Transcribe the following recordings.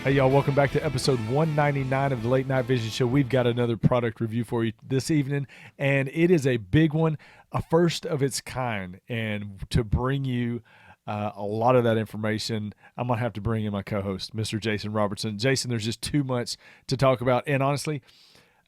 Hey, y'all, welcome back to episode 199 of the Late Night Vision Show. We've got another product review for you this evening, and it is a big one, a first of its kind. And to bring you a lot of that information, I'm going to have to bring in my co-host, Mr. Jason Robertson. Jason, there's just too much to talk about. And honestly,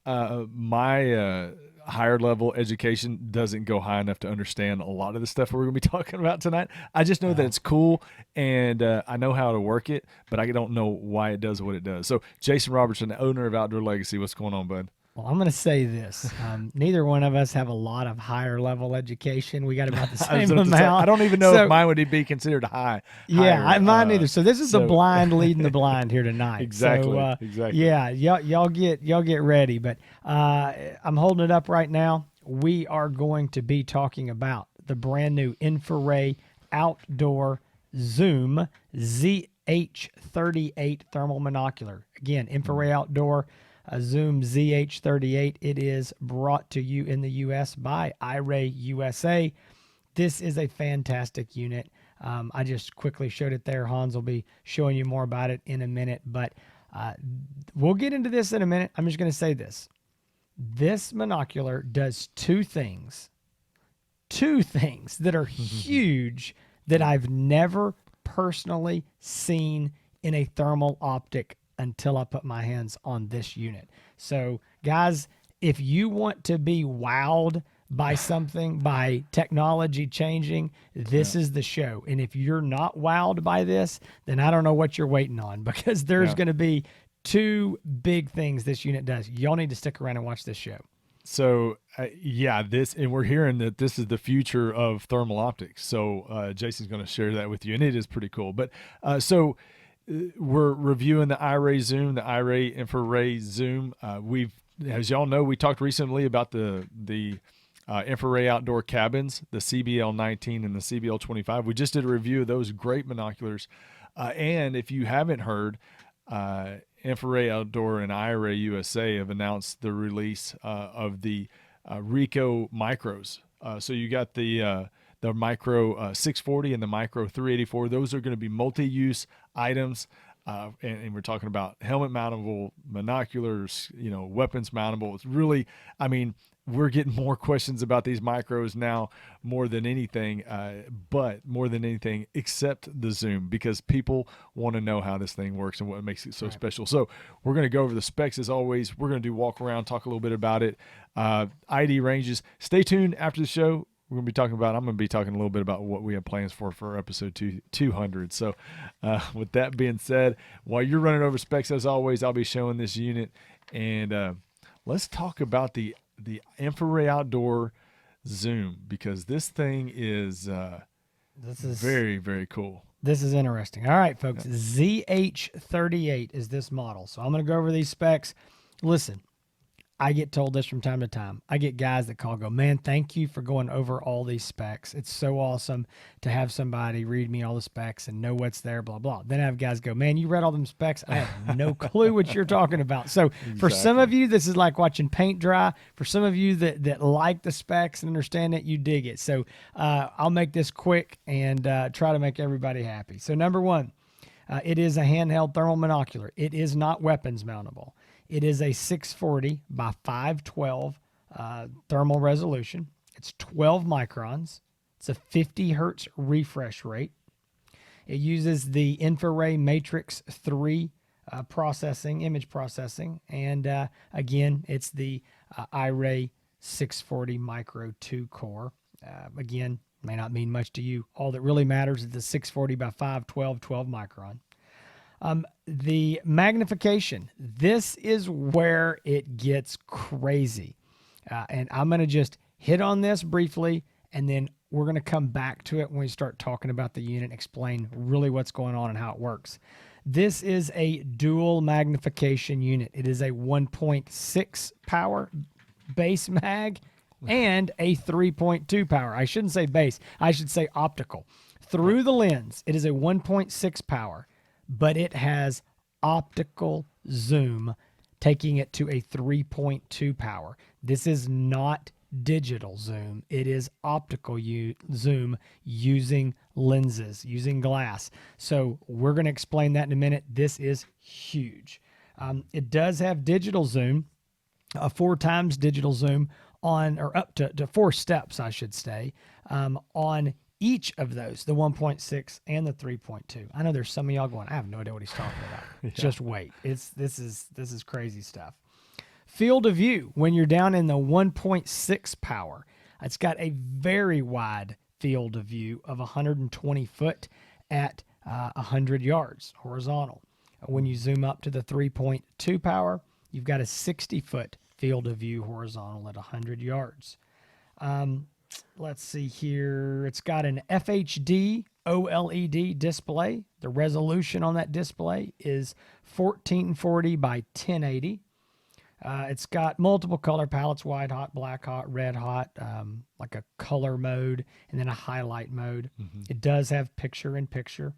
my higher level education doesn't go high enough to understand a lot of the stuff we're going to be talking about tonight. I just know that it's cool, and I know how to work it, but I don't know why it does what it does. So Jason Robertson, owner of Outdoor Legacy, what's going on, bud? Well, I'm going to say this. Neither one of us have a lot of higher level education. We got about the same amount. I don't even know if mine would be considered high. Yeah, mine neither. So this is the blind leading the blind here tonight. Exactly. So, exactly. Yeah, y'all get ready. But I'm holding it up right now. We are going to be talking about the brand new InfiRay Outdoor Zoom ZH38 thermal monocular. Again, InfiRay Outdoor Zoom ZH38. It is brought to you in the U.S. by iRAY USA. This is a fantastic unit. I just quickly showed it there. Hans will be showing you more about it in a minute, but we'll get into this in a minute. I'm just going to say this. This monocular does two things that are huge that I've never personally seen in a thermal optic until I put my hands on this unit. So guys, if you want to be wowed by something, by technology changing, this is the show. And if you're not wowed by this, then I don't know what you're waiting on, because there's going to be two big things this unit does. Y'all need to stick around and watch this show. So and we're hearing that this is the future of thermal optics. So Jason's going to share that with you, and it is pretty cool. But we're reviewing the iRAY Zoom, the iRAY InfiRay Zoom. As y'all know, we talked recently about the InfiRay outdoor cabins, the CBL19 and the CBL25. We just did a review of those great monoculars. And if you haven't heard, InfiRay Outdoor and iRAY USA have announced the release of the Ricoh micros. So you got the micro 640 and the micro 384. Those are going to be multi-use items, and we're talking about helmet mountable, monoculars, weapons mountable. It's really, we're getting more questions about these micros now more than anything, except the zoom, because people want to know how this thing works and what makes it so special. So we're going to go over the specs as always. We're going to do walk around, talk a little bit about it, ID ranges. Stay tuned after the show. I'm going to be talking a little bit about what we have plans for episode 200. So with that being said, while you're running over specs, as always, I'll be showing this unit. And let's talk about the InfiRay Outdoor Zoom, because this thing is very, very cool. This is interesting. All right, folks, ZH38 is this model. So I'm going to go over these specs. Listen, I get told this from time to time. I get guys that go, man, thank you for going over all these specs. It's so awesome to have somebody read me all the specs and know what's there, blah, blah. Then I have guys go, man, you read all them specs? I have no clue what you're talking about. So for some of you, this is like watching paint dry. For some of you that like the specs and understand it, you dig it. So I'll make this quick and try to make everybody happy. So number one, it is a handheld thermal monocular. It is not weapons mountable. It is a 640 by 512 thermal resolution. It's 12 microns. It's a 50 hertz refresh rate. It uses the InfiRay Matrix 3 image processing. And again, it's the iRAY 640 Micro 2 core. Again, may not mean much to you. All that really matters is the 640 by 512, 12 micron. The magnification, this is where it gets crazy. And I'm going to just hit on this briefly, and then we're going to come back to it when we start talking about the unit and explain really what's going on and how it works. This is a dual magnification unit. It is a 1.6 power base mag and a 3.2 power. I shouldn't say base. I should say optical. Through the lens, it is a 1.6 power. But it has optical zoom, taking it to a 3.2 power. This is not digital zoom. It is optical zoom using lenses, using glass. So we're going to explain that in a minute. This is huge. It does have digital zoom, 4 times digital zoom on, or up to 4 steps, I should say, on each of those, the 1.6 and the 3.2. I know there's some of y'all going, I have no idea what he's talking about. Yeah. Just wait. This is crazy stuff. Field of view, when you're down in the 1.6 power, it's got a very wide field of view of 120 foot at 100 yards horizontal. When you zoom up to the 3.2 power, you've got a 60 foot field of view horizontal at 100 yards. Let's see here. It's got an FHD OLED display. The resolution on that display is 1440 by 1080. It's got multiple color palettes: white hot, black hot, red hot, like a color mode, and then a highlight mode. Mm-hmm. It does have picture-in-picture.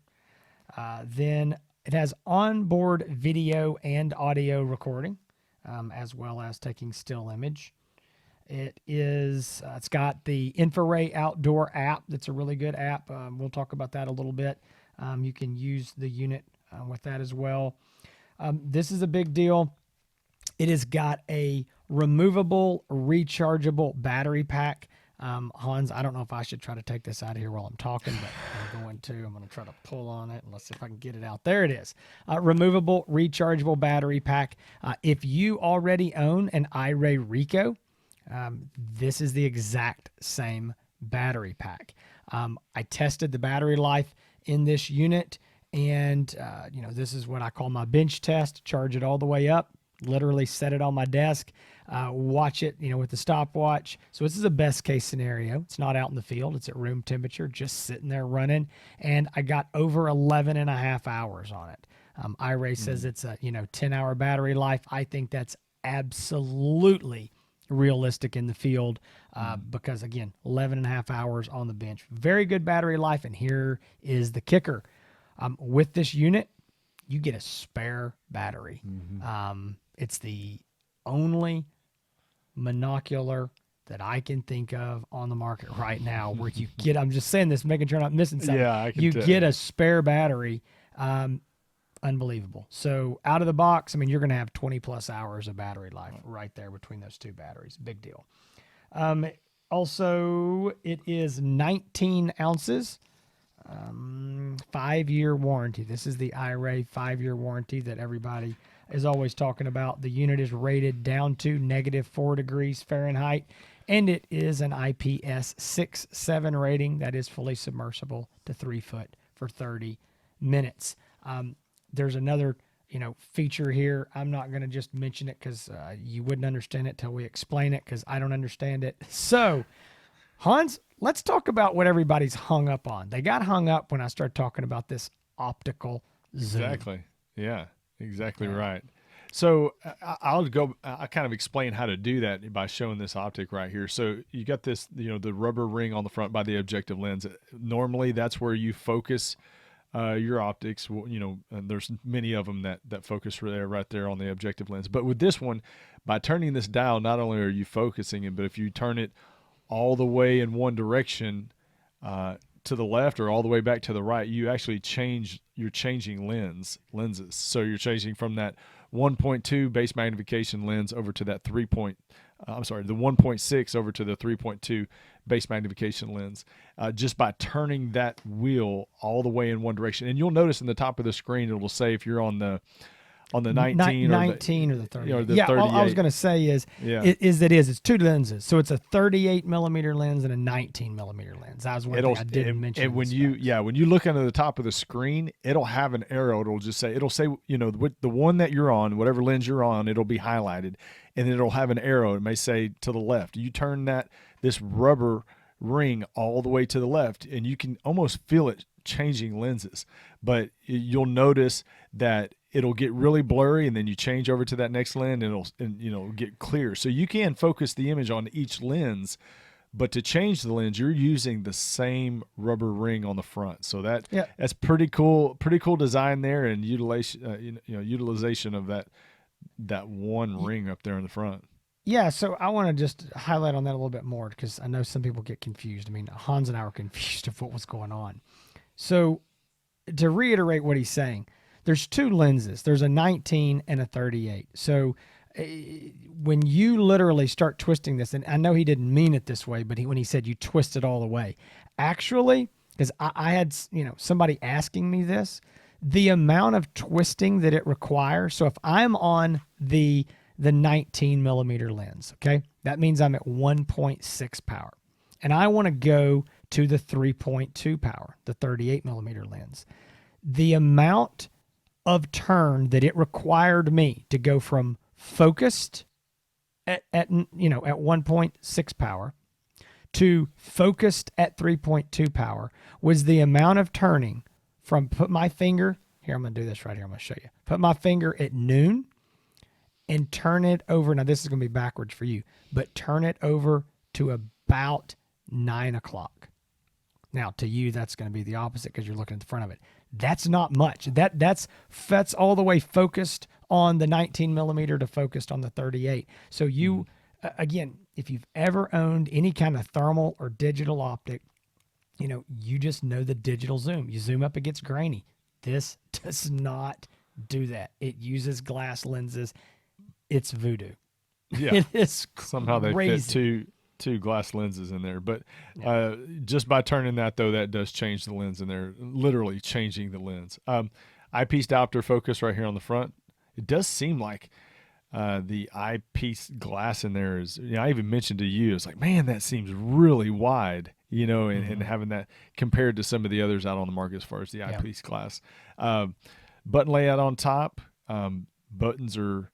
Then it has onboard video and audio recording, as well as taking still image. It's got the InfiRay Outdoor app. That's a really good app. We'll talk about that a little bit. You can use the unit with that as well. This is a big deal. It has got a removable, rechargeable battery pack. Hans, I don't know if I should try to take this out of here while I'm talking, but I'm going to try to pull on it and let's see if I can get it out. There it is. Removable, rechargeable battery pack. If you already own an iRAY Rico, this is the exact same battery pack. I tested the battery life in this unit, and this is what I call my bench test. Charge it all the way up, literally set it on my desk, watch it, with the stopwatch. So this is a best case scenario. It's not out in the field. It's at room temperature, just sitting there running. And I got over 11 and a half hours on it. iRAY says it's a, 10-hour battery life. I think that's absolutely realistic in the field because, again, 11 and a half hours on the bench. Very good battery life. And here is the kicker. With this unit, you get a spare battery. Mm-hmm. It's the only monocular that I can think of on the market right now where you get, I'm just saying this, making sure I'm not missing something. Yeah, I can tell. Get a spare battery. Unbelievable. So out of the box, you're going to have 20 plus hours of battery life right there between those two batteries. Big deal. Also, it is 19 ounces, 5-year warranty. This is the iRAY 5-year warranty that everybody is always talking about. The unit is rated down to -4 degrees Fahrenheit, and it is an IPS 6.7 rating that is fully submersible to 3 foot for 30 minutes. There's another, feature here. I'm not going to just mention it because you wouldn't understand it till we explain it because I don't understand it. So, Hans, let's talk about what everybody's hung up on. They got hung up when I started talking about this optical zoom. Exactly. Yeah, exactly right. So I kind of explain how to do that by showing this optic right here. So you got this, the rubber ring on the front by the objective lens. Normally that's where you focus your optics, and there's many of them that focus right there on the objective lens. But with this one, by turning this dial, not only are you focusing it, but if you turn it all the way in one direction to the left or all the way back to the right, you actually you're changing lenses. So you're changing from that 1.2 base magnification lens over to that the 1.6 over to the 3.2 base magnification lens, just by turning that wheel all the way in one direction. And you'll notice in the top of the screen, it'll say if you're on the 19 or the 30. Or the 38. All I was going to say is it's 2 lenses. So it's a 38 millimeter lens and a 19 millimeter lens. That was one thing I didn't mention. And when you look under the top of the screen, it'll have an arrow. It'll say, the one that you're on, whatever lens you're on, it'll be highlighted, and it'll have an arrow. It may say to the left. You turn this rubber ring all the way to the left, and you can almost feel it changing lenses. But you'll notice that it'll get really blurry, and then you change over to that next lens, and it'll get clear. So you can focus the image on each lens, but to change the lens, you're using the same rubber ring on the front. So that's pretty cool design there, and utilization of that one ring up there in the front. Yeah, so I want to just highlight on that a little bit more because I know some people get confused. I mean, Hans and I were confused of what was going on. So to reiterate what he's saying, there's two lenses. There's a 19 and a 38. So when you literally start twisting this, and I know he didn't mean it this way, but when he said you twist it all the way, actually, because I had somebody asking me this, the amount of twisting that it requires. So if I'm on the 19 millimeter lens, okay, that means I'm at 1.6 power, and I want to go to the 3.2 power, the 38 millimeter lens. The amount of turn that it required me to go from focused at 1.6 power to focused at 3.2 power was the amount of turning from put my finger here. I'm going to do this right here. I'm going to show you. Put my finger at noon and turn it over. Now this is going to be backwards for you, but turn it over to about 9 o'clock. Now to you, that's going to be the opposite because you're looking at the front of it. That's not much. That's all the way focused on the 19 millimeter to focused on the 38. So you, again, if you've ever owned any kind of thermal or digital optic, you just know the digital zoom. You zoom up, it gets grainy. This does not do that. It uses glass lenses. It's voodoo. Yeah. It is somehow they crazy. fit two glass lenses in there, but just by turning that though, that does change the lens in there, literally changing the lens. Eyepiece diopter focus right here on the front. It does seem like the eyepiece glass in there is, I even mentioned to you, it's like, man, that seems really wide, and having that compared to some of the others out on the market as far as the eyepiece glass. Button layout on top. Buttons are,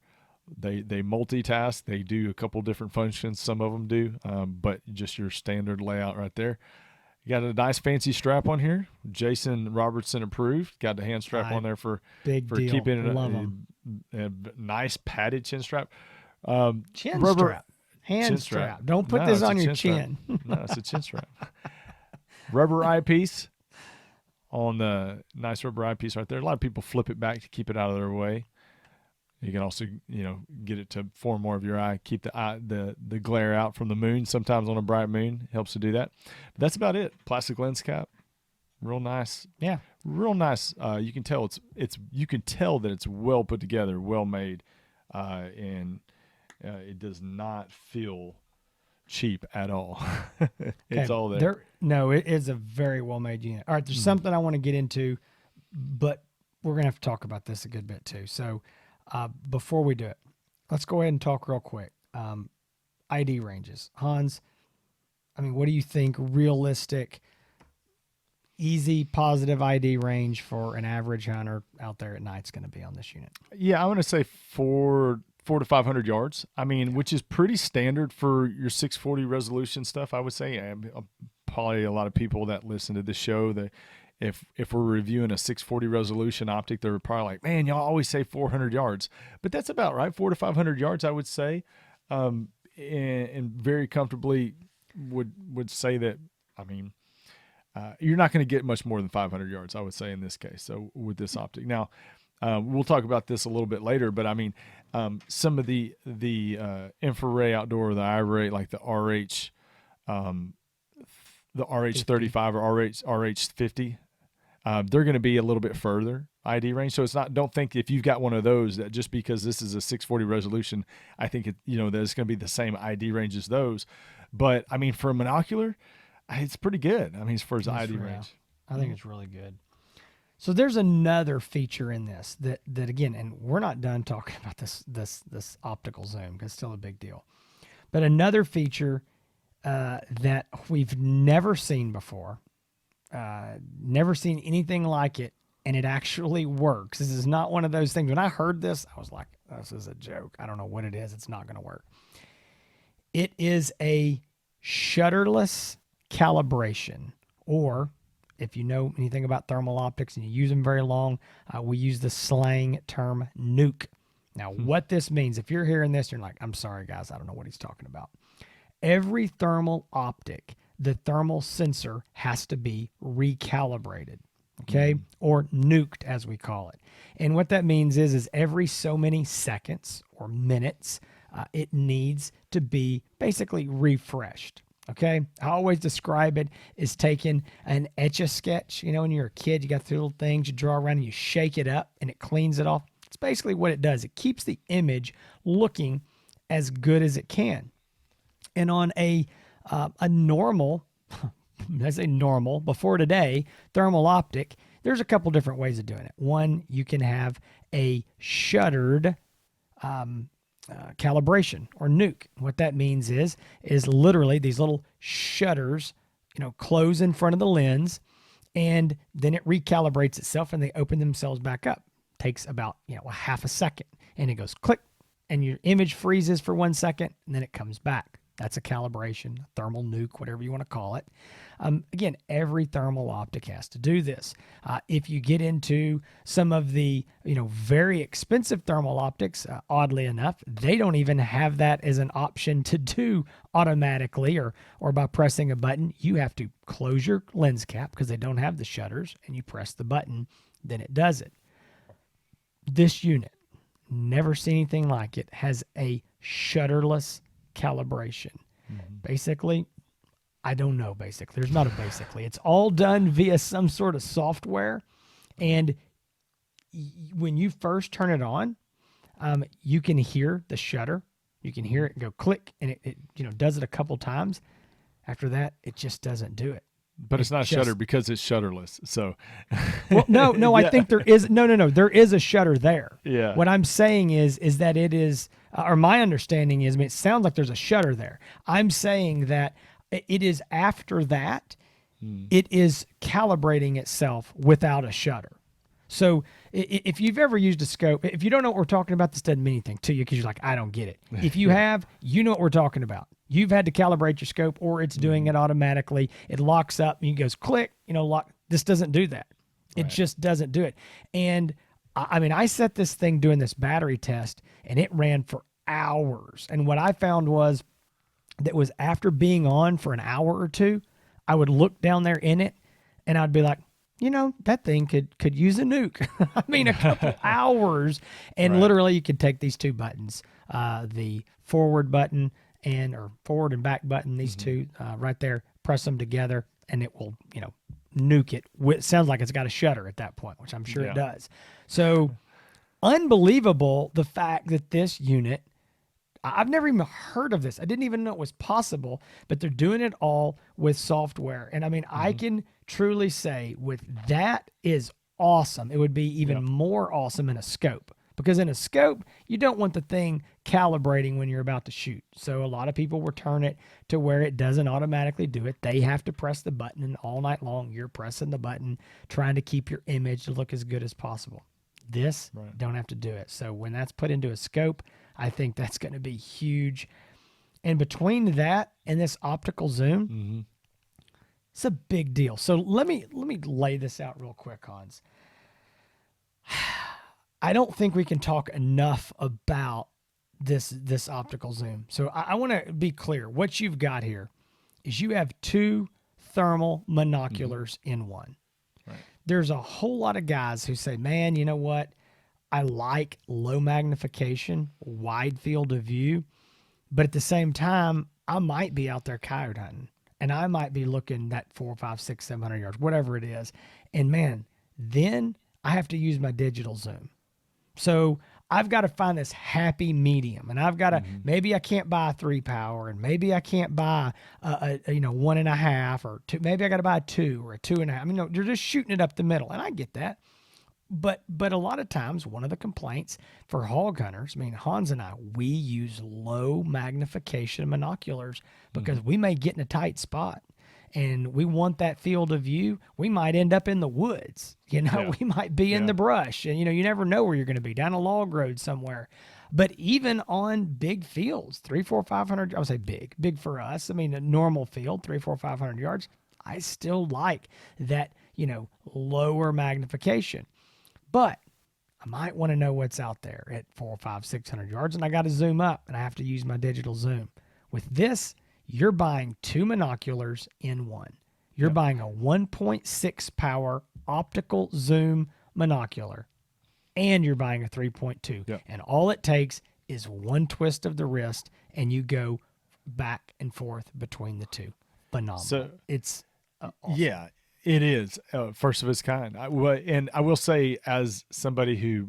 they multitask. They do a couple different functions. Some of them do, but just your standard layout right there. You got a nice fancy strap on here. Jason Robertson approved. Got the hand strap on there for deal. keeping it Love a nice padded chin strap. Chin rubber strap. Hand chin strap. Don't put this on your chin. No, it's a chin strap. Rubber eyepiece on the nice rubber eyepiece right there. A lot of people flip it back to keep it out of their way. You can also, get it to form more of your eye, keep the glare out from the moon. Sometimes on a bright moon, helps to do that. But that's about it. Plastic lens cap, real nice. Yeah, real nice. You can tell you can tell that it's well put together, well made, and it does not feel cheap at all. It's all there. No, it is a very well made unit. All right, there's something I want to get into, but we're gonna have to talk about this a good bit too. So. Before we do it, let's go ahead and talk real quick. ID ranges. Hans, what do you think realistic, easy, positive ID range for an average hunter out there at night is going to be on this unit? Yeah, I'm going to say 400 to 500 yards. Which is pretty standard for your 640 resolution stuff, I would say. Probably a lot of people that listen to this show, if we're reviewing a 640 resolution optic, they're probably like, man, y'all always say 400 yards. But that's about right, 400 to 500 yards, I would say. And very comfortably would say that, you're not going to get much more than 500 yards, I would say, in this case. So with this optic. Now, we'll talk about this a little bit later, but some of the InfiRay outdoor, the iRAY, like the RH, the RH35 or RH50, they're going to be a little bit further ID range. So it's not, don't think if you've got one of those that just because this is a 640 resolution, I think that it's going to be the same ID range as those. But for a monocular, it's pretty good. as far as ID range, I think it's really good. So there's another feature in this that again, and we're not done talking about this optical zoom because it's still a big deal. But another feature that we've never seen before, never seen anything like it, and it actually works. This is not one of those things. When I heard this, I was like, this is a joke. I don't know what it is. It's not going to work. It is a shutterless calibration, or if you know anything about thermal optics and you use them very long, we use the slang term nuke. Now, what this means, if you're hearing this, you're like, I'm sorry, guys, I don't know what he's talking about. Every thermal optic, the thermal sensor has to be recalibrated, okay? Or nuked, as we call it. And what that means is every so many seconds or minutes, it needs to be basically refreshed. Okay, I always describe it as taking an Etch-a-Sketch. You know, when you're a kid, you got three little things you draw around and you shake it up and it cleans it off. It's basically what it does. It keeps the image looking as good as it can. And on a normal, I say normal, before today, thermal optic, there's a couple different ways of doing it. One, you can have a shuttered calibration or nuke. What that means is literally these little shutters, close in front of the lens, and then it recalibrates itself and they open themselves back up. Takes about a half a second, and it goes click, and your image freezes for 1 second, and then it comes back. That's a calibration, a thermal nuke, whatever you want to call it. Again, every thermal optic has to do this. If you get into some of the very expensive thermal optics, oddly enough, they don't even have that as an option to do automatically or by pressing a button. You have to close your lens cap because they don't have the shutters, and you press the button, then it does it. This unit, never seen anything like it, has a shutterless calibration. Basically, I don't know basically. There's not a basically. It's all done via some sort of software. And when you first turn it on, you can hear the shutter. You can hear it go click, and it does it a couple times. After that, it just doesn't do it. But it's not shutter because it's shutterless. So, well, no, yeah. I think there is no. There is a shutter there. Yeah. What I'm saying is that it is, or my understanding is, it sounds like there's a shutter there. I'm saying that it is after that, it is calibrating itself without a shutter. So if you've ever used a scope, if you don't know what we're talking about, this doesn't mean anything to you because you're like, I don't get it. If you have, you know what we're talking about. You've had to calibrate your scope, or it's doing it automatically. It locks up and it goes click, lock. This doesn't do that. It just doesn't do it. And I set this thing doing this battery test, and it ran for hours. And what I found was after being on for an hour or two, I would look down there in it and I'd be like, that thing could use a nuke. A couple hours. And literally you could take these two buttons, the forward button or forward and back button, these two right there, press them together, and it will, nuke it. It sounds like it's got a shutter at that point, which I'm sure it does. So unbelievable, the fact that this unit, I've never even heard of this. I didn't even know it was possible, but they're doing it all with software. And I can truly say that is awesome. It would be even more awesome in a scope, because in a scope, you don't want the thing calibrating when you're about to shoot. So a lot of people will turn it to where it doesn't automatically do it. They have to press the button, and all night long, you're pressing the button, trying to keep your image to look as good as possible. This, don't have to do it. So when that's put into a scope, I think that's going to be huge. And between that and this optical zoom, it's a big deal. So let me lay this out real quick, Hans. I don't think we can talk enough about this optical zoom. So I want to be clear. What you've got here is you have two thermal monoculars in one. There's a whole lot of guys who say, man, you know what? I like low magnification, wide field of view, but at the same time, I might be out there coyote hunting, and I might be looking at 400, 500, 600, 700 yards, whatever it is. And man, then I have to use my digital zoom. So I've got to find this happy medium, and I've got to, maybe I can't buy a 3 power, and maybe I can't buy a 1.5 or 2. Maybe I got to buy a 2 or a 2.5. You're just shooting it up the middle, and I get that. But a lot of times, one of the complaints for hog hunters, Hans and I, we use low magnification monoculars because we may get in a tight spot and we want that field of view. We might end up in the woods, we might be in the brush, and you never know where you're going to be, down a log road somewhere. But even on big fields, 300, 400, 500, I would say big for us. A normal field, 300, 400, 500 yards, I still like that, lower magnification. But I might want to know what's out there at 400, 500, 600 yards, and I got to zoom up, and I have to use my digital zoom. With this, you're buying two monoculars in one. You're buying a 1.6 power optical zoom monocular, and you're buying a 3.2. And all it takes is one twist of the wrist, and you go back and forth between the two. Phenomenal. So It's awesome. yeah, it is first of its kind. And I will say, as somebody who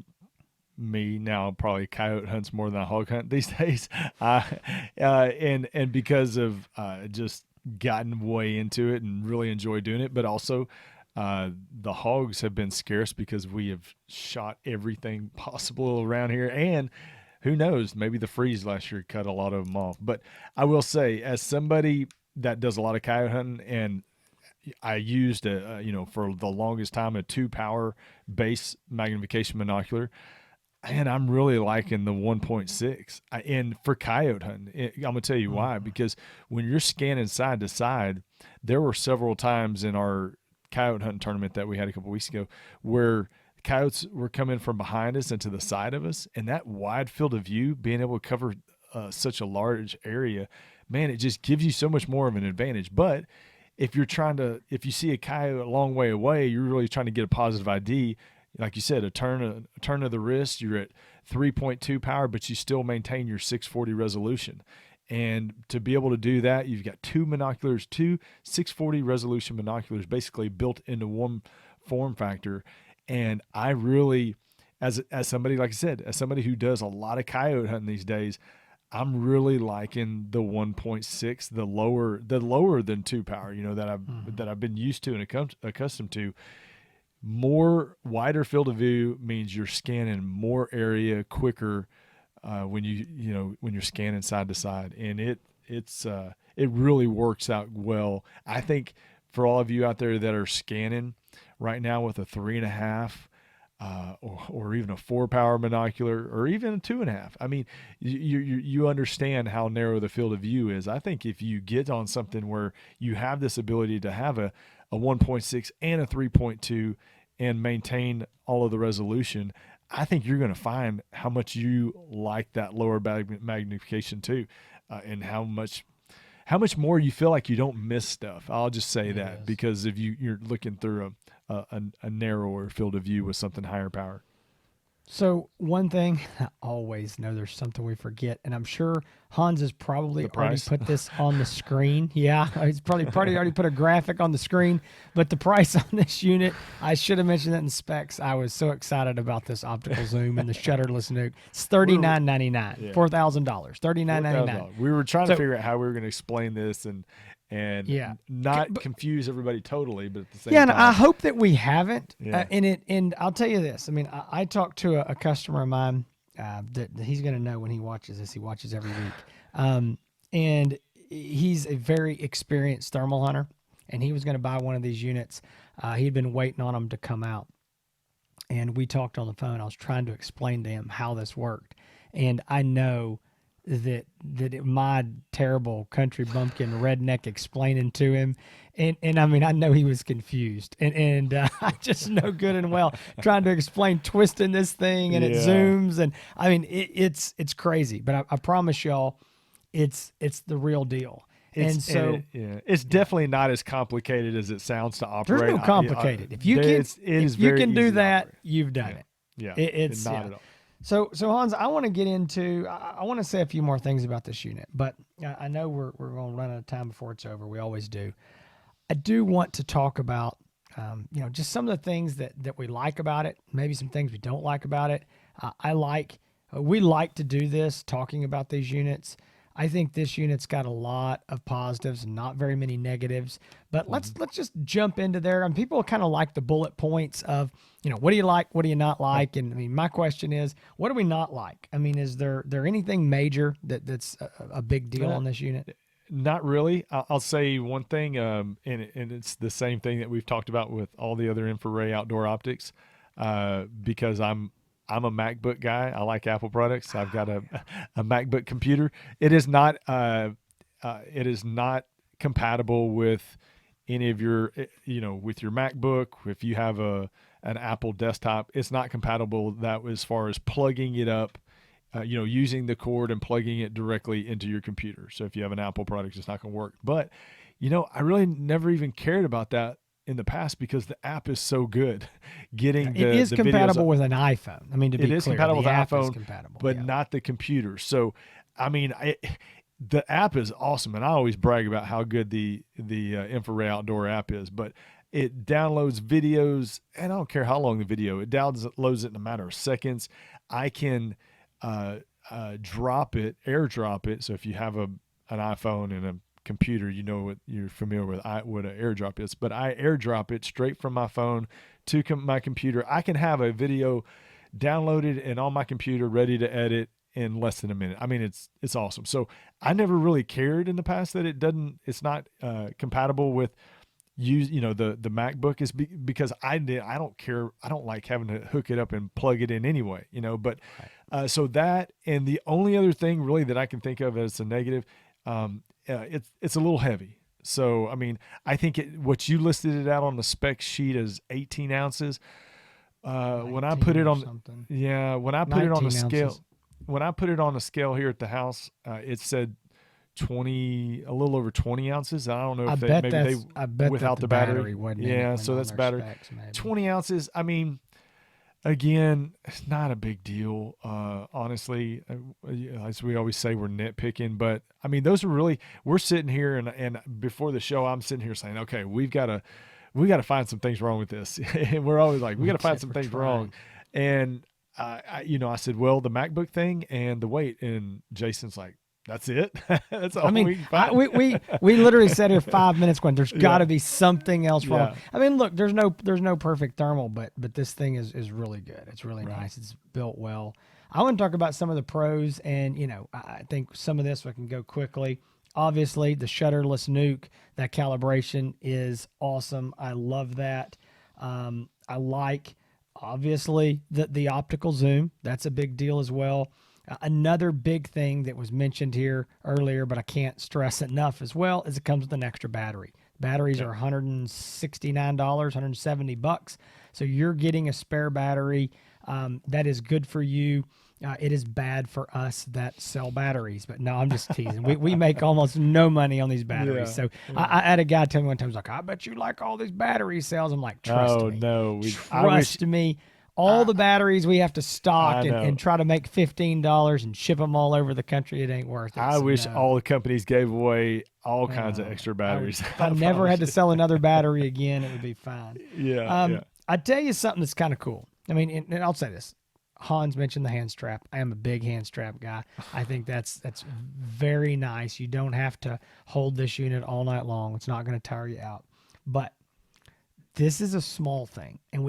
me now probably coyote hunts more than I hog hunt these days, and because of just gotten way into it and really enjoy doing it, but also the hogs have been scarce because we have shot everything possible around here, and who knows, maybe the freeze last year cut a lot of them off. But I will say, as somebody that does a lot of coyote hunting, and I used for the longest time a 2-power base magnification monocular, and I'm really liking the 1.6. And for coyote hunting, I'm gonna tell you why. Because when you're scanning side to side, there were several times in our coyote hunting tournament that we had a couple weeks ago where coyotes were coming from behind us and to the side of us, and that wide field of view, being able to cover such a large area, man, it just gives you so much more of an advantage. But if you see a coyote a long way away, you're really trying to get a positive ID. Like you said, a turn of the wrist, you're at 3.2 power, but you still maintain your 640 resolution. And to be able to do that, you've got two 640 resolution binoculars basically built into one form factor. And I really, as somebody, like I said, as somebody who does a lot of coyote hunting these days, I'm really liking the 1.6, the lower than 2 power, that I've been used to and accustomed to. More wider field of view means you're scanning more area quicker when you're scanning side to side, and it really works out well. I think for all of you out there that are scanning right now with a 3.5 or even a 4-power monocular, or even a 2.5, I mean, you understand how narrow the field of view is. I think if you get on something where you have this ability to have a 1.6 and a 3.2 and maintain all of the resolution, I think you're going to find how much you like that lower magnification too, and how much more you feel like you don't miss stuff. I'll just say that, because if you're looking through a narrower field of view with something higher power. So one thing, I always know there's something we forget, and I'm sure Hans has probably already put this on the screen. Yeah, he's probably already put a graphic on the screen, but the price on this unit, I should have mentioned that in specs. I was so excited about this optical zoom and the shutterless nuke. It's $39.99, $4,000, $39.99. We were trying to figure out how we were going to explain this and not confuse everybody totally, but at the same time. And I hope that we haven't. And I'll tell you this. I mean, I talked to a customer of mine that he's going to know when he watches this. He watches every week. And he's a very experienced thermal hunter, and he was going to buy one of these units. He'd been waiting on them to come out. And we talked on the phone. I was trying to explain to him how this worked. And I know that my terrible country bumpkin redneck explaining to him, and I mean, I know he was confused, and I just know good and well trying to explain twisting this thing, and it zooms, and I mean it's crazy, but I promise y'all it's the real deal. It's definitely not as complicated as it sounds to operate. There's no complicated. If you can do that, you've done it. Yeah, it's not at all. So Hans, I want to get into. I want to say a few more things about this unit, but I know we're going to run out of time before it's over. We always do. I do want to talk about, just some of the things that we like about it. Maybe some things we don't like about it. We like to do this, talking about these units. I think this unit's got a lot of positives and not very many negatives. But let's just jump into there. And people kind of like the bullet points of, what do you like? What do you not like? And I mean, my question is, what do we not like? I mean, is there anything major that's a big deal on this unit? Not really. I'll say one thing, and it's the same thing that we've talked about with all the other InfiRay outdoor optics, because I'm a MacBook guy. I like Apple products. I've got a MacBook computer. It is not compatible with any of your, with your MacBook. If you have an Apple desktop, it's not compatible that as far as plugging it up, using the cord and plugging it directly into your computer. So if you have an Apple product, it's not going to work. But, I really never even cared about that in the past because the app is so good. Getting It is the compatible videos, with an iPhone. I mean, to be it is clear, compatible the with app the is iPhone, compatible. but Yeah. not the computer. So, I mean, the app is awesome, and I always brag about how good the InfiRay Outdoor app is. But it downloads videos, and I don't care how long the video. It downloads it in a matter of seconds. I can airdrop it. So if you have an iPhone and a computer, you know what, you're familiar with what an airdrop is. But I airdrop it straight from my phone to my computer. I can have a video downloaded and on my computer ready to edit in less than a minute. I mean, it's awesome. So I never really cared in the past that it's not compatible with the MacBook is because I don't care. I don't like having to hook it up and plug it in anyway, but so that, and the only other thing really that I can think of as a negative, it's a little heavy. So, I mean, I think what you listed it out on the spec sheet as 18 ounces. When I put it on, something. when I put it on the scale, ounces. when I put it on the scale here at the house, it said a little over 20 ounces. I don't know if I bet without the battery wasn't yeah, in it so on that's their battery. specs, maybe. 20 ounces. I mean, again, it's not a big deal. Honestly, as we always say, we're nitpicking, but I mean, we're sitting here and before the show, I'm sitting here saying, okay, we got to find some things wrong with this. And we're always like, we got to find some things wrong. And I said, well, the MacBook thing and the weight, and Jason's like, that's it. That's all. I mean, we literally sat here 5 minutes going, there's got to be something else wrong. Yeah. I mean, look, there's no perfect thermal, but this thing is really good. It's really nice. It's built well. I want to talk about some of the pros, and I think some of this we can go quickly. Obviously, the shutterless nuke, that calibration is awesome. I love that. I like, obviously, the optical zoom. That's a big deal as well. Another big thing that was mentioned here earlier, but I can't stress enough as well, is it comes with an extra battery. Batteries are $169, $170. So you're getting a spare battery that is good for you. It is bad for us that sell batteries, but no, I'm just teasing. We make almost no money on these batteries. Yeah, So I had a guy tell me one time, he's like, I bet you like all these battery sales. I'm like, trust me. No, Trust me. All the batteries we have to stock I and try to make $15 and ship them all over the country, it ain't worth it. I So wish no. all the companies gave away all kinds of extra batteries. If I never had to sell another battery again, it would be fine. Yeah. I tell you something that's kind of cool. I mean, and I'll say this. Hans mentioned the hand strap. I am a big hand strap guy. I think that's very nice. You don't have to hold this unit all night long. It's not going to tire you out. But this is a small thing. And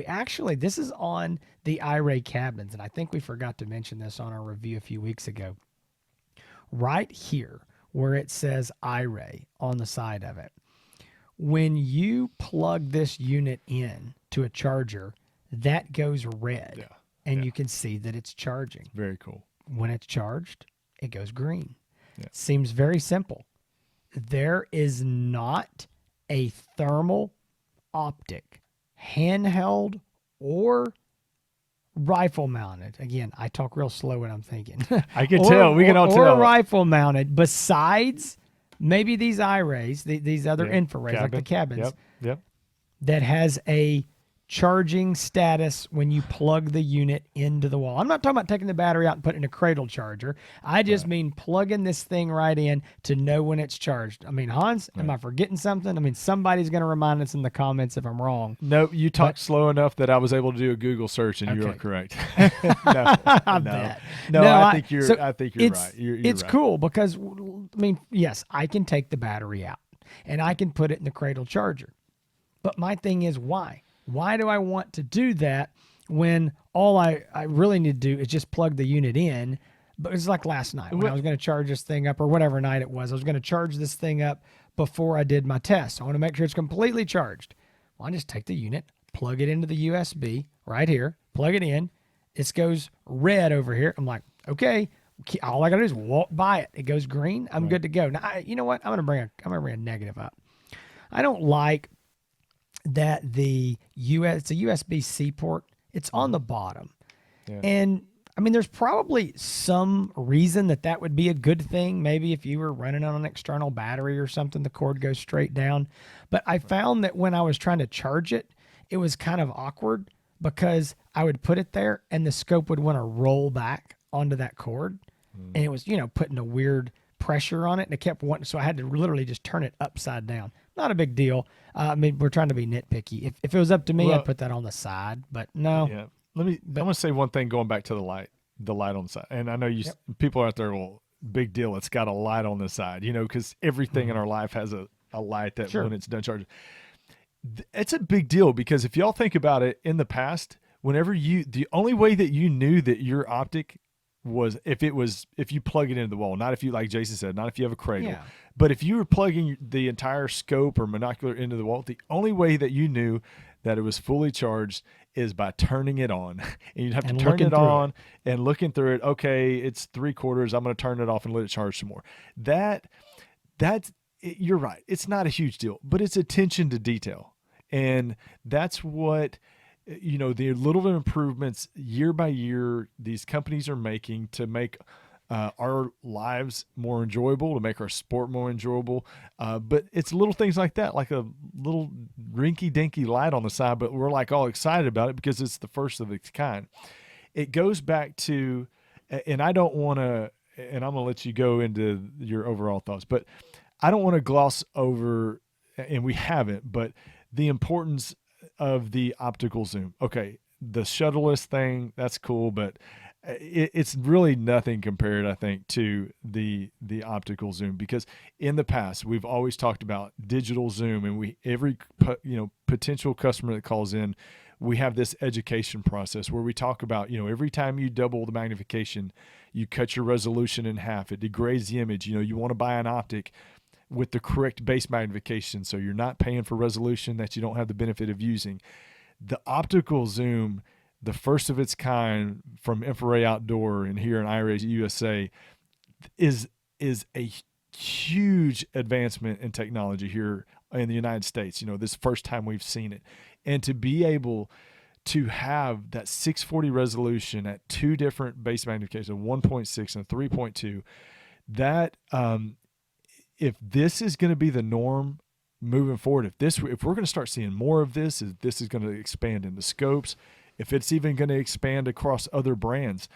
this is on the iRAY cabins. And I think we forgot to mention this on our review a few weeks ago. Right here, where it says iRAY on the side of it, when you plug this unit in to a charger, that goes red. Yeah. And you can see that it's charging. Very cool. When it's charged, it goes green. Yeah. Seems very simple. There is not a thermal optic, handheld or rifle mounted. Again, I talk real slow when I'm thinking. I can tell. We can all tell. Or rifle mounted, besides maybe these iRays, these other InfiRays, like the cabins, Yep. that has a charging status when you plug the unit into the wall. I'm not talking about taking the battery out and putting it in a cradle charger. I just mean plugging this thing right in to know when it's charged. I mean, Hans, am I forgetting something? I mean, somebody's going to remind us in the comments if I'm wrong. No, you talked slow enough that I was able to do a Google search, and you are correct. I bet. No, I think you're right. It's right. cool because, I mean, yes, I can take the battery out and I can put it in the cradle charger. But my thing is, why? Why do I want to do that when all I really need to do is just plug the unit in? But it's like last night when I was going to charge this thing up, or whatever night it was. I was going to charge this thing up before I did my test. I want to make sure it's completely charged. Well, I just take the unit, plug it into the USB right here, plug it in. It goes red over here. I'm like, okay, all I got to do is walk by it. It goes green. I'm good to go. Now, you know what? I'm going to bring a negative up. I don't like that it's a USB-C port. It's on the bottom. Yeah. And I mean, there's probably some reason that would be a good thing. Maybe if you were running on an external battery or something, the cord goes straight down. But I found that when I was trying to charge it, it was kind of awkward because I would put it there and the scope would want to roll back onto that cord. And it was, putting a weird pressure on it, and it kept wanting. So I had to literally just turn it upside down. Not a big deal. I mean, we're trying to be nitpicky. If it was up to me, I'd put that on the side. But no. Yeah. I'm gonna say one thing going back to the light on the side. And I know people out there, well, big deal. It's got a light on the side, because everything in our life has a light that when it's done charging. It's a big deal because if y'all think about it, in the past, the only way that you knew that your optic was if you plug it into the wall, not if you, like Jason said, not if you have a cradle, but if you were plugging the entire scope or monocular into the wall, the only way that you knew that it was fully charged is by turning it on. And you'd have to turn it on and looking through it. Okay, it's 3/4. I'm going to turn it off and let it charge some more. You're right. It's not a huge deal, but it's attention to detail. And that's what, the little improvements year by year these companies are making to make our lives more enjoyable, to make our sport more enjoyable. But it's little things like that, like a little rinky-dinky light on the side, but we're like all excited about it because it's the first of its kind. It goes back to, and I don't want to, and I'm going to let you go into your overall thoughts, but I don't want to gloss over, and we haven't, but the importance of the optical zoom. Okay, the shutterless thing, that's cool, but it's really nothing compared, I think, to the optical zoom, because in the past we've always talked about digital zoom, and every potential customer that calls in, we have this education process where we talk about, every time you double the magnification, you cut your resolution in half. It degrades the image. You want to buy an optic with the correct base magnification, so you're not paying for resolution that you don't have the benefit of using. The optical zoom, the first of its kind from InfiRay Outdoor and here in iRAY USA, is a huge advancement in technology here in the United States. This first time we've seen it. And to be able to have that 640 resolution at two different base magnifications, 1.6 and 3.2, that if this is going to be the norm moving forward, if we're going to start seeing more of this, if this is going to expand into scopes, if it's even going to expand across other brands,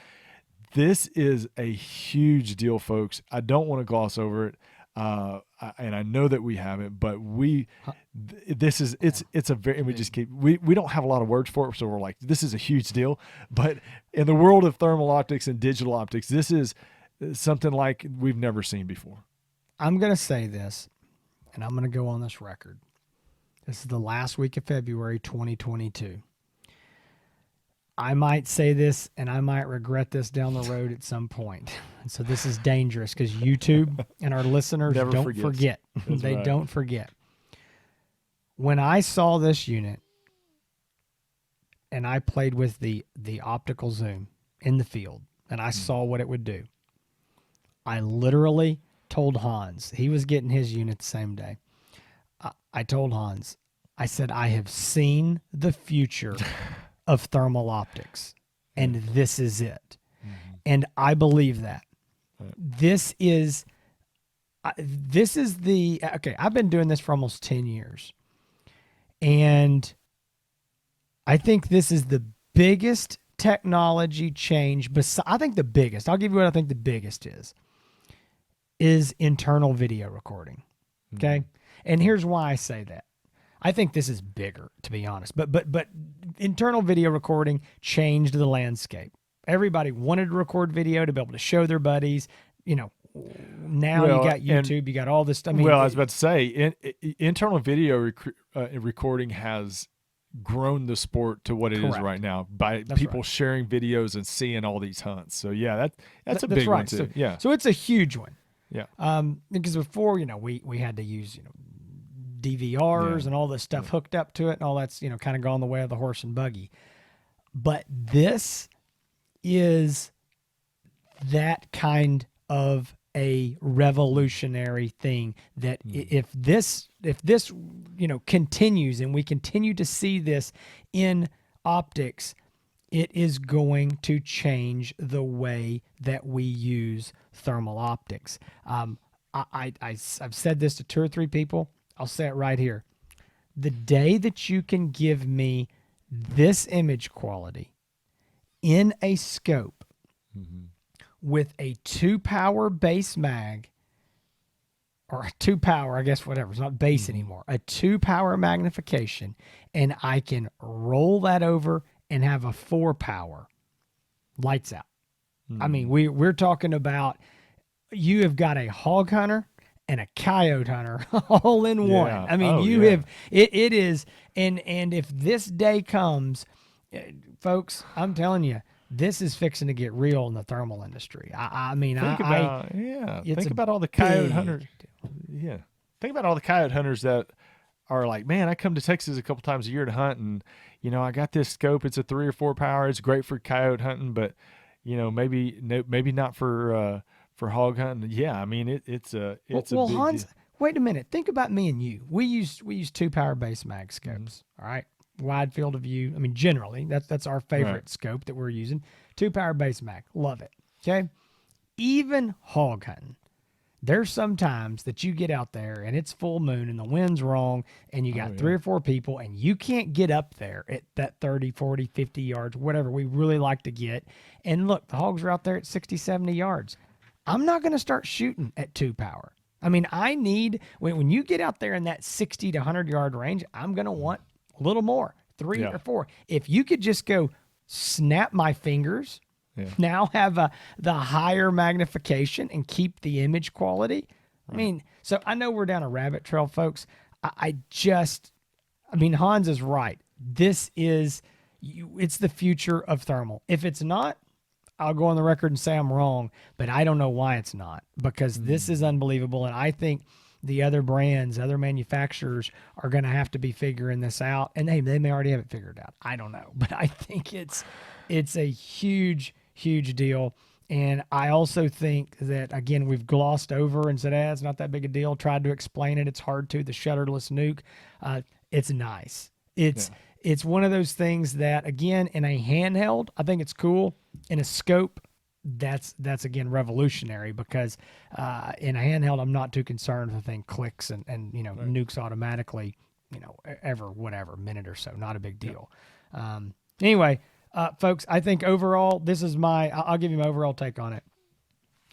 this is a huge deal, folks. I don't want to gloss over it, and I know that we haven't, but it's a very, and we don't have a lot of words for it, so we're like, this is a huge deal. But in the world of thermal optics and digital optics, this is something like we've never seen before. I'm going to say this, and I'm going to go on this record. This is the last week of February 2022. I might say this, and I might regret this down the road at some point. And so this is dangerous because YouTube and our listeners don't forget. They don't forget. When I saw this unit and I played with the optical zoom in the field and I saw what it would do, I literally told Hans, he was getting his unit the same day. I told Hans, I said, I have seen the future of thermal optics, and this is it. And I believe that. This is okay, I've been doing this for almost 10 years. And I think this is the biggest technology change. I think the biggest, I'll give you what I think the biggest is internal video recording. Okay. And here's why I say that. I think this is bigger, to be honest, but internal video recording changed the landscape. Everybody wanted to record video to be able to show their buddies, Now you got YouTube, you got all this stuff. I was about to say, internal video recording has grown the sport to what it is right now by people sharing videos and seeing all these hunts. So yeah, that's a big one too. So it's a huge one. Yeah. Because before, we had to use, DVRs and all this stuff hooked up to it, and all that's, kind of gone the way of the horse and buggy. But this is that kind of a revolutionary thing that if this continues and we continue to see this in optics, it is going to change the way that we use thermal optics. I've said this to 2 or 3 people. I'll say it right here. The day that you can give me this image quality in a scope with a 2-power base mag, or a 2-power, I guess, whatever, it's not base anymore, a 2-power magnification, and I can roll that over and have a 4-power, lights out. I mean, we're talking about, you have got a hog hunter and a coyote hunter all in one. I mean, have it is, and if this day comes, folks, I'm telling you, this is fixing to get real in the thermal industry. I mean, think about all the coyote hunters. Yeah, think about all the coyote hunters that are like, man, I come to Texas a couple times a year to hunt, and I got this scope. It's a 3 or 4 power. It's great for coyote hunting, but maybe not for hog hunting. Yeah, I mean, it's a big Hans, deal. Wait a minute. Think about me and you. We use 2-power base mag scopes. All right, wide field of view. I mean, generally, that's our favorite scope that we're using. 2-power base mag, love it. Okay, even hog hunting. There's some times that you get out there and it's full moon and the wind's wrong and you got 3 or 4 people and you can't get up there at that 30, 40, 50 yards, whatever we really like to get. And look, the hogs are out there at 60, 70 yards. I'm not going to start shooting at 2-power. I mean, I need, when you get out there in that 60 to 100 yard range, I'm going to want a little more, 3 or 4. If you could just go snap my fingers, now have the higher magnification and keep the image quality. I mean, so I know we're down a rabbit trail, folks. I mean, Hans is right. This is, it's the future of thermal. If it's not, I'll go on the record and say I'm wrong, but I don't know why it's not, because this is unbelievable. And I think the other brands, other manufacturers are going to have to be figuring this out. And they may already have it figured out. I don't know, but I think it's a huge deal. And I also think that, again, we've glossed over and said, it's not that big a deal. Tried to explain it. It's hard to. The shutterless nuke, it's nice. It's one of those things that, again, in a handheld, I think it's cool. In a scope, that's again revolutionary, because in a handheld, I'm not too concerned if the thing clicks and nukes automatically, every whatever minute or so. Not a big deal. Anyway. Folks, I think overall, this is I'll give you my overall take on it.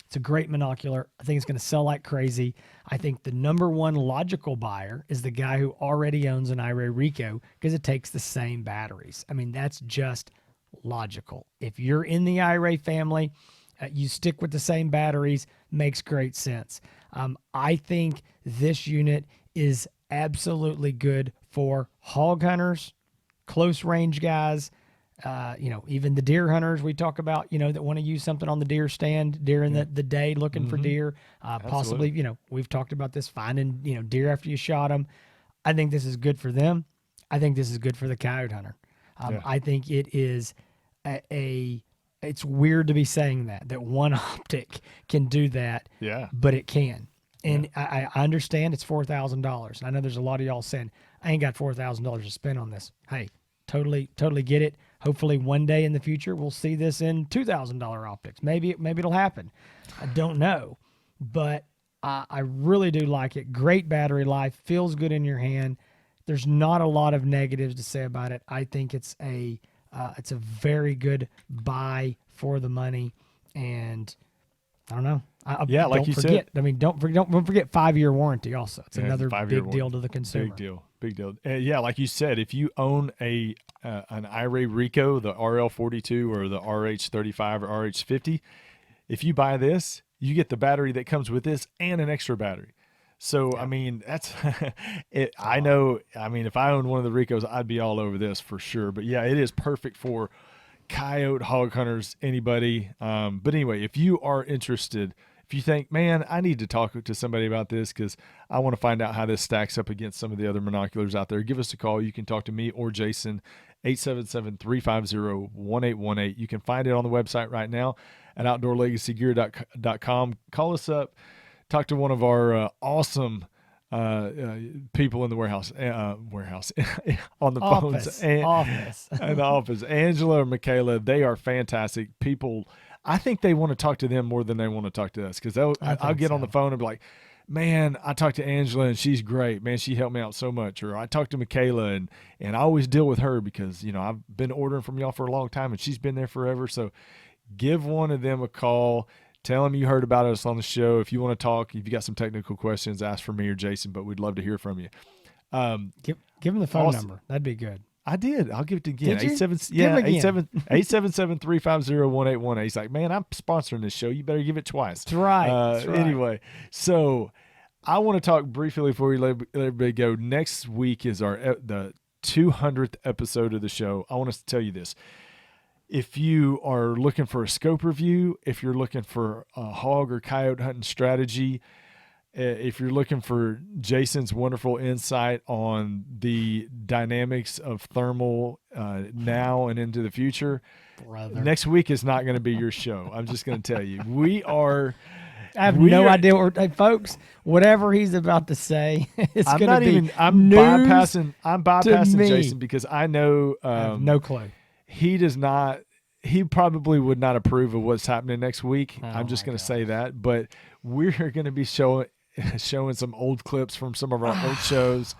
It's a great monocular. I think it's going to sell like crazy. I think the number one logical buyer is the guy who already owns an iRAY Ricoh, because it takes the same batteries. I mean, that's just logical. If you're in the iRAY family, you stick with the same batteries, makes great sense. I think this unit is absolutely good for hog hunters, close range guys, even the deer hunters we talk about, that want to use something on the deer stand during the day looking for deer. Possibly, we've talked about this, finding, deer after you shot them. I think this is good for them. I think this is good for the coyote hunter. I think it is it's weird to be saying that one optic can do that, but it can. And I understand it's $4,000. I know there's a lot of y'all saying, I ain't got $4,000 to spend on this. Hey, totally get it. Hopefully one day in the future, we'll see this in $2,000 optics. Maybe it'll happen. I don't know, but I really do like it. Great battery life, feels good in your hand. There's not a lot of negatives to say about it. I think it's a very good buy for the money, and I don't know. Like you said. I mean, don't forget 5-year warranty. Also, it's another big deal to the consumer. Big deal. Like you said, if you own an iRAY Ricoh, the RL42 or the RH35 or RH50, if you buy this, you get the battery that comes with this and an extra battery. So, I mean, that's it. I know. I mean, if I owned one of the Ricohs, I'd be all over this for sure. But yeah, it is perfect for coyote, hog hunters, anybody. But anyway, if you are interested, if you think, man, I need to talk to somebody about this because I want to find out how this stacks up against some of the other monoculars out there, give us a call. You can talk to me or Jason, 877-350-1818. You can find it on the website right now at outdoorlegacygear.com. Call us up, talk to one of our awesome people in the warehouse on the Office. phones and Office. in the office. Angela or Michaela, they are fantastic people. I think they want to talk to them more than they want to talk to us, because I'll get on the phone and be like, man, I talked to Angela and she's great. Man, she helped me out so much. Or I talked to Michaela and I always deal with her because, I've been ordering from y'all for a long time and she's been there forever. So give one of them a call. Tell them you heard about us on the show. If you want to talk, if you got some technical questions, ask for me or Jason, but we'd love to hear from you. Give them the phone number. That'd be good. I did. I'll give it again. Did you? 877-350-1818. He's like, man, I'm sponsoring this show. You better give it twice. That's right. That's right. Anyway, so I want to talk briefly before we let everybody go. Next week is the 200th episode of the show. I want us to tell you this. If you are looking for a scope review, if you're looking for a hog or coyote hunting strategy, if you're looking for Jason's wonderful insight on the dynamics of thermal now and into the future, next week is not going to be your show. I'm just going to tell you. I have no idea what, hey, folks, whatever he's about to say, it's going to be I'm bypassing me. Jason because I know I have no clue. He probably would not approve of what's happening next week. I'm just going to say that, but we're going to be showing some old clips from some of our old shows.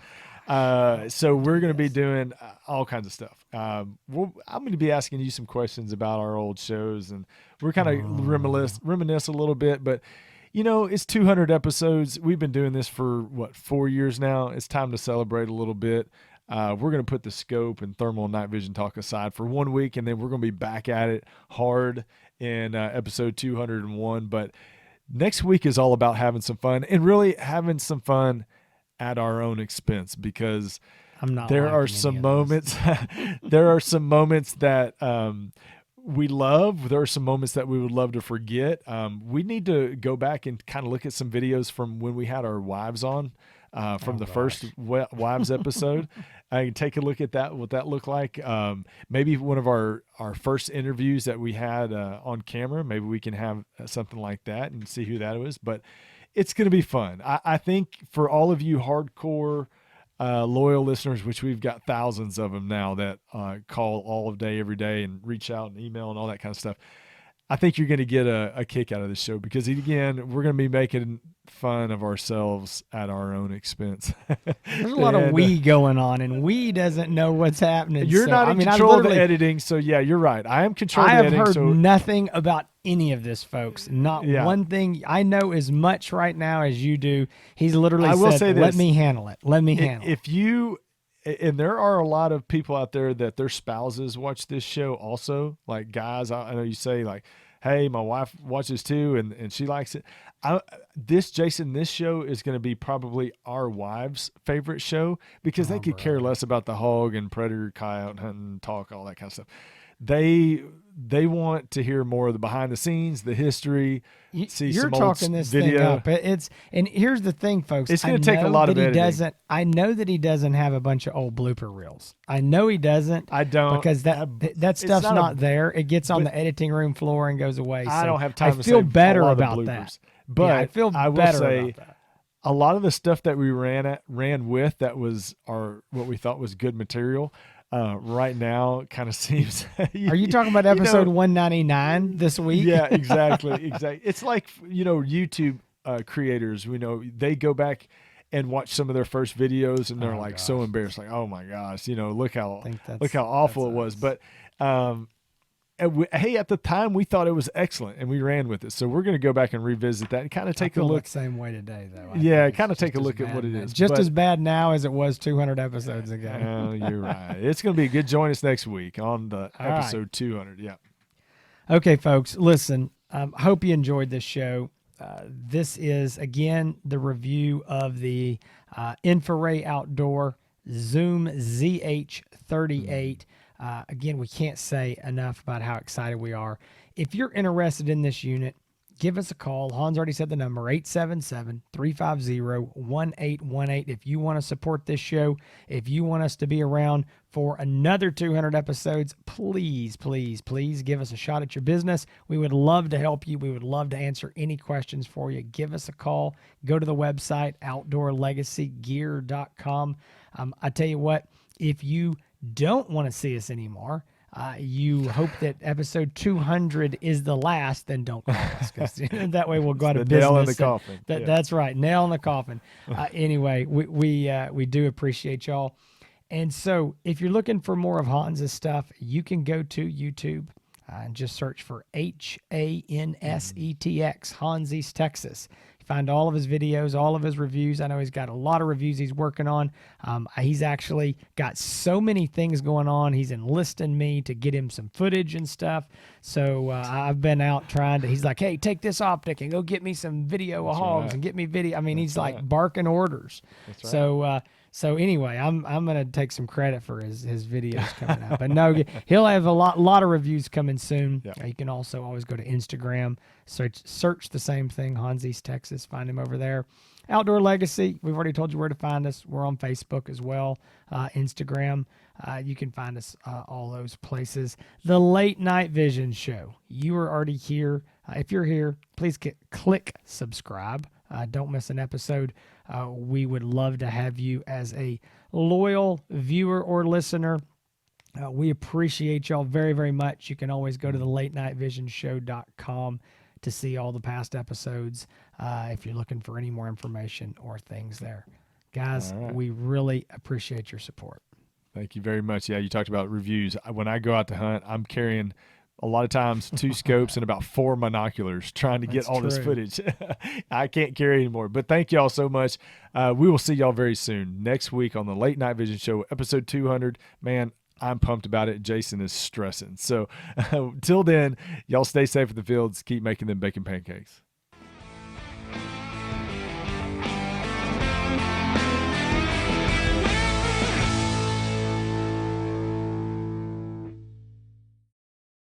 So we're going to be doing all kinds of stuff. I'm going to be asking you some questions about our old shows, and we're kind of reminisce a little bit, but it's 200 episodes. We've been doing this for 4 years now. It's time to celebrate a little bit. We're going to put the scope and thermal and night vision talk aside for 1 week, and then we're going to be back at it hard in episode 201. But next week is all about having some fun, and really having some fun at our own expense, because there are some moments that we love. There are some moments that we would love to forget. We need to go back and kind of look at some videos from when we had our wives on. From the first wives episode, I can take a look at that, what that looked like. Maybe one of our first interviews that we had on camera, maybe we can have something like that and see who that was. But it's going to be fun. I think for all of you hardcore loyal listeners, which we've got thousands of them now that call all of day, every day, and reach out and email and all that kind of stuff, I think you're going to get a kick out of this show, because again, we're going to be making fun of ourselves at our own expense. There's a lot of we going on, and we doesn't know what's happening. You're not in control of the editing, so yeah, you're right. I am controlling the editing. I have heard nothing about any of this, folks. Not one thing. I know as much right now as you do. He's literally said, let me handle it. Let me handle it. And there are a lot of people out there that their spouses watch this show also. Like guys, I know you say like, hey, my wife watches too, and she likes it. This show is going to be probably our wives' favorite show, because they could care less about the hog and predator, coyote hunting, talk, all that kind of stuff. They want to hear more of the behind the scenes, the history. You're talking this video. thing up. And here's the thing, folks. It's going to take a lot of editing. I know that he doesn't have a bunch of old blooper reels. I know he doesn't. I don't, because that stuff's not there. It gets on the editing room floor and goes away. I so don't have time. I feel better about that. But I feel better about that. A lot of the stuff that we ran with that was what we thought was good material. Right now kind of seems. Are you talking about episode 199 this week? Yeah, exactly. It's like, YouTube creators, they go back and watch some of their first videos and they're so embarrassed, like, oh my gosh, look how awful it was. But hey, at the time we thought it was excellent and we ran with it. So we're going to go back and revisit that and kind of take a look. The same way today, though. Kind of take a look at what it is. Just as bad now as it was 200 episodes ago. Oh, you're right. It's going to be good. Join us next week on the episode 200. Yeah. Okay, folks, listen, hope you enjoyed this show. This is, again, the review of the InfiRay Outdoor Zoom ZH38. Again, we can't say enough about how excited we are. If you're interested in this unit, give us a call. Hans already said the number, 877-350-1818. If you want to support this show, if you want us to be around for another 200 episodes, please, please, please give us a shot at your business. We would love to help you. We would love to answer any questions for you. Give us a call. Go to the website, outdoorlegacygear.com. I tell you what, if you don't want to see us anymore, you hope that episode 200 is the last, then don't call us, because that way we'll go out of business. Nail in the coffin. That's right, nail in the coffin. Anyway, we do appreciate y'all. And so if you're looking for more of Hans's stuff, you can go to YouTube and just search for HANSETX, Hans East Texas. Find all of his videos, all of his reviews. I know he's got a lot of reviews he's working on. He's actually got so many things going on. He's enlisting me to get him some footage and stuff. So I've been out trying to, he's like, hey, take this optic and go get me some video of hogs and get me video. I mean, he's like barking orders. That's right. So anyway, I'm gonna take some credit for his videos coming out. But no, he'll have a lot of reviews coming soon. Yep. You can also always go to Instagram, search the same thing, Hans East Texas. Find him over there. Outdoor Legacy, we've already told you where to find us. We're on Facebook as well, Instagram. You can find us all those places. The Late Night Vision Show. You are already here. If you're here, please click subscribe. Don't miss an episode. We would love to have you as a loyal viewer or listener. We appreciate y'all very, very much. You can always go to the latenightvision.show.com to see all the past episodes if you're looking for any more information or things there. Guys, we really appreciate your support. Thank you very much. Yeah, you talked about reviews. When I go out to hunt, I'm carrying a lot of times 2 scopes and about 4 monoculars trying to get all this footage. I can't carry anymore. But thank y'all so much. We will see y'all very soon. Next week on the Late Night Vision Show, episode 200. Man, I'm pumped about it. Jason is stressing. So till then, y'all stay safe in the fields. Keep making them bacon pancakes.